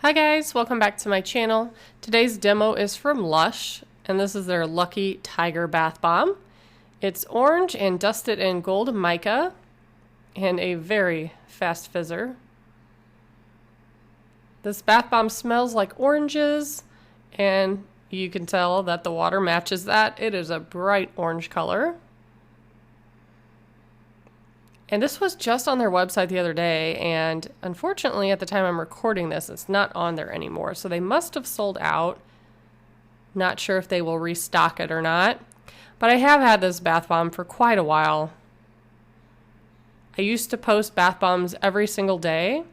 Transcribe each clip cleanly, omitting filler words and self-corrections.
Hi guys, welcome back to my channel. Today's demo is from Lush, and this is their Lucky Tiger Bath Bomb. It's orange and dusted in gold mica, and a very fast fizzer. This bath bomb smells like oranges, and you can tell that the water matches that. It is a bright orange color. And this was just on their website the other day, and unfortunately at the time I'm recording this, it's not on there anymore. So they must have sold out. Not sure if they will restock it or not. But I have had this bath bomb for quite a while. I used to post bath bombs every single day.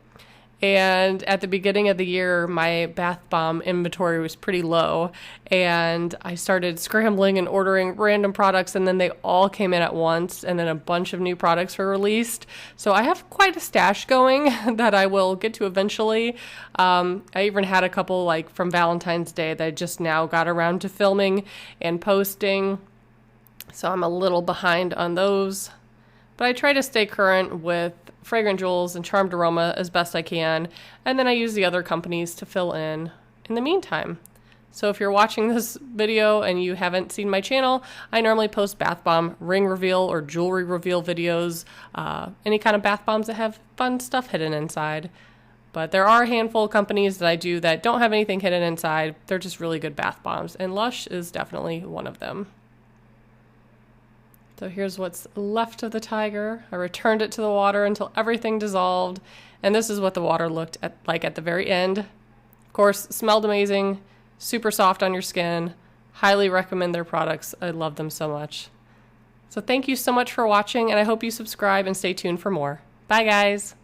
And at the beginning of the year, my bath bomb inventory was pretty low. And I started scrambling and ordering random products, and then they all came in at once, and then a bunch of new products were released. So I have quite a stash going that I will get to eventually. I even had a couple like from Valentine's Day that I just now got around to filming and posting. So I'm a little behind on those. But I try to stay current with Fragrant Jewels and Charmed Aroma as best I can, and then I use the other companies to fill in the meantime. So if you're watching this video and you haven't seen my channel, I normally post bath bomb ring reveal or jewelry reveal videos, any kind of bath bombs that have fun stuff hidden inside. But there are a handful of companies that I do that don't have anything hidden inside. They're just really good bath bombs, and Lush is definitely one of them. So here's what's left of the tiger. I returned it to the water until everything dissolved. And this is what the water looked like at the very end. Of course, smelled amazing, super soft on your skin. Highly recommend their products. I love them so much. So thank you so much for watching, and I hope you subscribe and stay tuned for more. Bye guys.